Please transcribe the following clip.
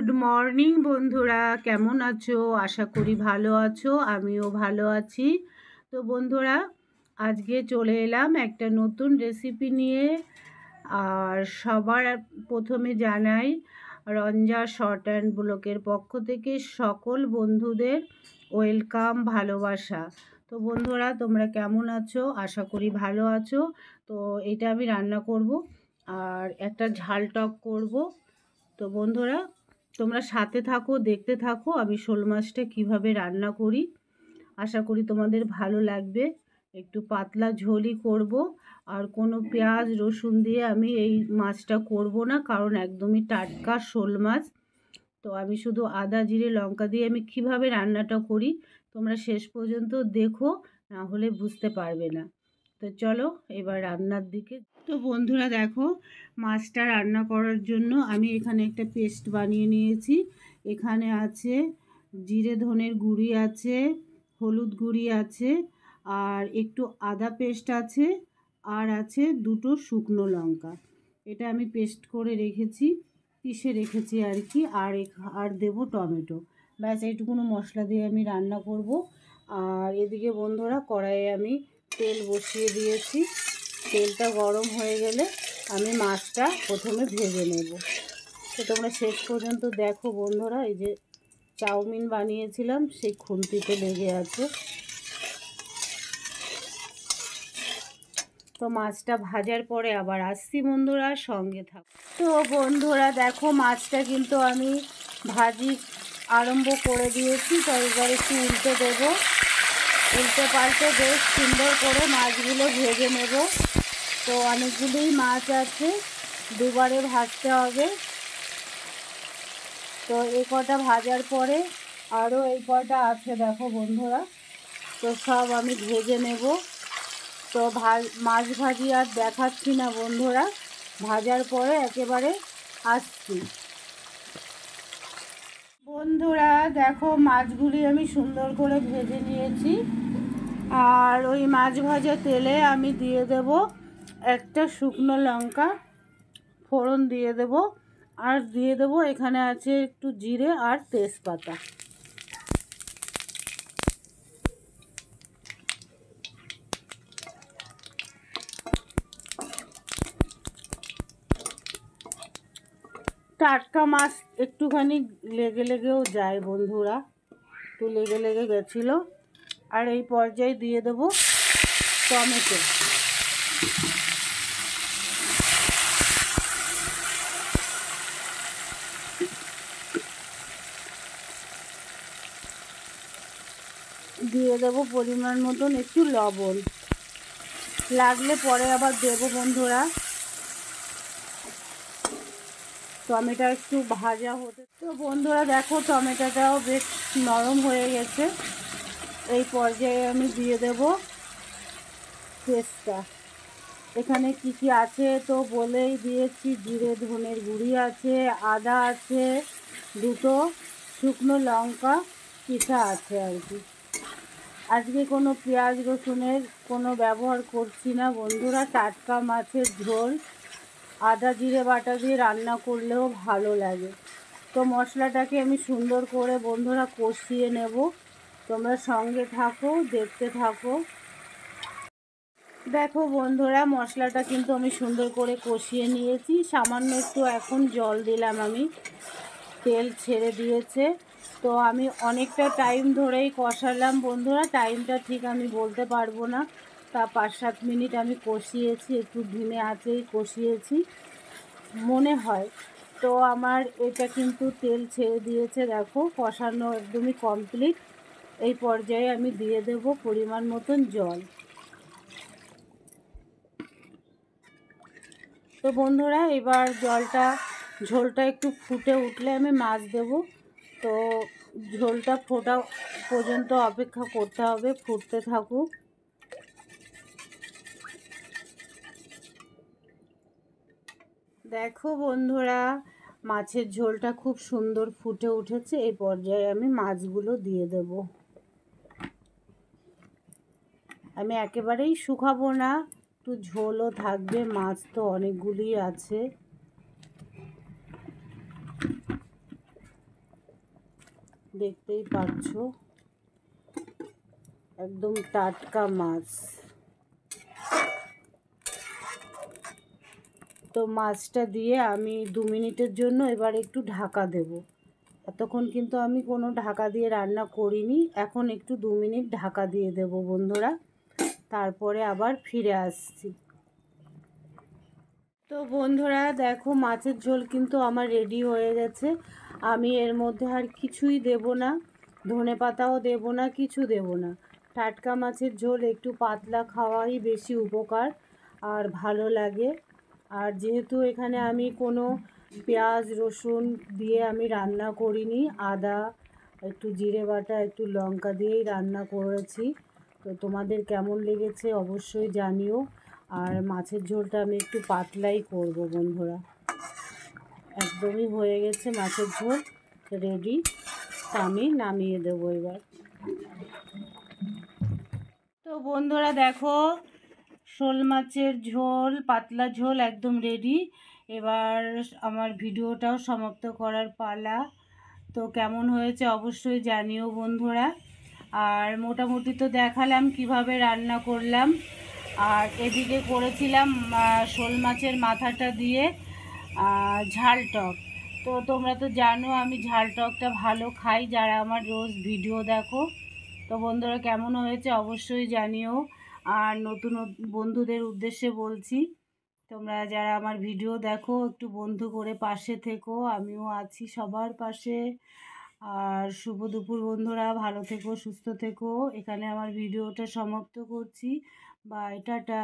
Good morning বন্ধুরা, কেমন আছো? আশা করি ভালো আছো, আমিও ভালো আছি। তো বন্ধুরা, আজকে চলে এলাম একটা নতুন রেসিপি নিয়ে। আর সবার প্রথমে জানাই রঞ্জা শর্ট অ্যান্ড ব্লগের পক্ষ থেকে সকল বন্ধুদের ওয়েলকাম, ভালোবাসা। তো বন্ধুরা, তোমরা কেমন আছো? আশা করি ভালো আছো। তো এটা আমি রান্না করব আর একটা ঝাল টক করব। তো বন্ধুরা, তোমরা সাথে থাকো, দেখতে থাকো আমি শোল মাছটা কীভাবে রান্না করি। আশা করি তোমাদের ভালো লাগবে। একটু পাতলা ঝোলই করব, আর কোনো পেঁয়াজ রসুন দিয়ে আমি এই মাছটা করব না, কারণ একদমই টাটকা শোল মাছ। তো আমি শুধু আদা জিরে লঙ্কা দিয়ে আমি কিভাবে রান্নাটা করি তোমরা শেষ পর্যন্ত দেখো, না হলে বুঝতে পারবে না। তো চলো এবার রান্নার দিকে। তো বন্ধুরা দেখো, মাছটা রান্না করার জন্য আমি এখানে একটা পেস্ট বানিয়ে নিয়েছি। এখানে আছে জিরে ধনের গুঁড়ি আছে, হলুদ গুঁড়ি আছে, আর একটু আদা পেস্ট আছে, আর আছে দুটো শুকনো লঙ্কা। এটা আমি পেস্ট করে রেখেছি, পিষে রেখেছি আর কি। আর দেবো টমেটো। ব্যাস এইটুকুনো মশলা দিয়ে আমি রান্না করব। আর এদিকে বন্ধুরা, কড়াইয়ে আমি তেল বসিয়ে দিয়েছি। তেলটা গরম হয়ে গেলে আমি মাছটা প্রথমে ভেজে নেব। তো তোমরা শেষ পর্যন্ত দেখো বন্ধুরা। এই যে চাউমিন বানিয়েছিলাম, সেই খুন্তিতে লেগে আছে। তো মাছটা ভাজার পরে আবার আসছি বন্ধুরা, সঙ্গে থাকো। তো বন্ধুরা দেখো, মাছটা কিন্তু আমি ভাজি আরম্ভ করে দিয়েছি। তো এবার একটু উল্টে দেবো, উল্টে পাল্টে বেশ সুন্দর করে মাছগুলো ভেজে নেব। তো অনেকগুলোই মাছ আছে, দুবারে ভাজতে হবে। তো এই কটা ভাজার পরে আরও এই কটা আছে দেখো বন্ধুরা। তো সব আমি ভেজে নেব। তো মাছ ভাজি আর দেখাচ্ছি না বন্ধুরা, ভাজার পরে একেবারে আসছি। বন্ধুরা দেখো, মাছগুলি আমি সুন্দর করে ভেজে নিয়েছি। আর ওই মাছ ভাজা তেলে আমি দিয়ে দেব একটা শুকনো লঙ্কা ফোড়ন দিয়ে দেব, আর দিয়ে দেব এখানে আছে একটু জিরে আর তেজপাতা। টাটকা মাছ একটুখানি লেগে লেগেও যায় বন্ধুরা, একটু লেগে লেগে গেছিলো। আর এই পর্যায়ে দিয়ে দেব টমেটো। দিয়ে দেব পরিমাণ মতন একটু লবণ, লাগলে পরে আবার দেবো বন্ধুরা। টমেটো একটু ভাজা হতে। তো বন্ধুরা দেখো, টমেটোটাও বেশ নরম হয়ে গেছে। এই পর্যায়ে আমি দিয়ে দেব পেস্টটা। এখানে কি কি আছে তো বলেই দিয়েছি, জিরে ধনের গুঁড়ি আছে, আদা আছে, দুটো শুকনো লঙ্কা পিষা আছে আর কি। আজকে কোনো পেঁয়াজ রসুনের কোনো ব্যবহার করছি না বন্ধুরা। টাটকা মাছের ঝোল আদা জিরে বাটা দিয়ে রান্না করলেও ভালো লাগে। তো মশলাটাকে আমি সুন্দর করে বন্ধুরা কষিয়ে নেব। তোমরা সঙ্গে থাকো, দেখতে থাকো। দেখো বন্ধুরা, মশলাটা কিন্তু আমি সুন্দর করে কষিয়ে নিয়েছি। সামান্য একটু এখন জল দিলাম আমি, তেল ছেড়ে দিয়েছে। তো আমি অনেকটা টাইম ধরেই কষালাম বন্ধুরা, টাইমটা ঠিক আমি বলতে পারবো না। তা 5-7 মিনিট আমি কষিয়েছি, একটু ধিমে আঁচেই কষিয়েছি মনে হয়। তো আমার এটা কিন্তু তেল ছেড়ে দিয়েছে, দেখো কষানো একদমই কমপ্লিট। এই পর্যায়ে আমি দিয়ে দেব পরিমাণ মতন জল। তো বন্ধুরা, এবার ঝোলটা একটু ফুটে উঠলে আমি মাছ দেব। তো ঝোলটা ফোটা পর্যন্ত অপেক্ষা করতে হবে, ফুটতে থাকুক। দেখো বন্ধুরা, মাছের ঝোলটা খুব সুন্দর ফুটে উঠেছে। এই পর্যায়ে আমি মাছগুলো দিয়ে দেব। আমি একেবারেই শুকাবো না, একটু ঝোলও থাকবে, মাছ তো অনেকগুলি আছে। দেখতেই পাচ্ছ একদম টাটকা মাছ। তো মাছটা দিয়ে আমি 2 মিনিটের জন্য এবার একটু ঢাকা দেব। এতক্ষণ কিন্তু আমি কোনো ঢাকা দিয়ে রান্না করিনি, এখন একটু 2 মিনিট ঢাকা দিয়ে দেব বন্ধুরা, তারপরে আবার ফিরে আসছি। তো বন্ধুরা দেখো মাছের ঝোল কিন্তু আমার রেডি হয়ে গেছে। আমি এর মধ্যে আর কিছুই দেব না, ধনেপাতাও দেব না, কিছু দেব না। টাটকা মাছের ঝোল একটু পাতলা খাওয়াই বেশি উপকার আর ভালো লাগে। আর যেহেতু এখানে আমি কোনো পেঁয়াজ রসুন দিয়ে আমি রান্না করিনি, আদা একটু জিরে বাটা একটু লঙ্কা দিয়েই রান্না করেছি। তো তোমাদের কেমন লেগেছে অবশ্যই জানিও। আর মাছের ঝোলটা আমি একটু পাতলাই করব বন্ধুরা। একদমই হয়ে গেছে মাছের ঝোল রেডি, আমি নামিয়ে দেবো এবার। তো বন্ধুরা দেখো শোল মাছের ঝোল, পাতলা ঝোল একদম রেডি। এবার আমার ভিডিওটাও সমাপ্ত করার পালা। তো কেমন হয়েছে অবশ্যই জানিও বন্ধুরা। আর মোটামুটি তো দেখালাম কিভাবে রান্না করলাম। আর এদিকে করেছিলাম শোল মাছের মাথাটা দিয়ে ঝাল টক। তো তোমরা তো জানো আমি ঝাল টকটা ভালো খাই, যারা আমার রোজ ভিডিও দেখো। তো বন্ধুরা কেমন হয়েছে অবশ্যই জানিও। আর নতুন বন্ধুদের উদ্দেশ্যে বলছি, তোমরা যারা আমার ভিডিও দেখো একটু বন্ধু করে পাশে থেকো, আমিও আছি সবার পাশে। আর শুভ দুপুর বন্ধুরা, ভালো থেকো, সুস্থ থেকো। এখানে আমার ভিডিওটা সমাপ্ত করছি। Bye, tata.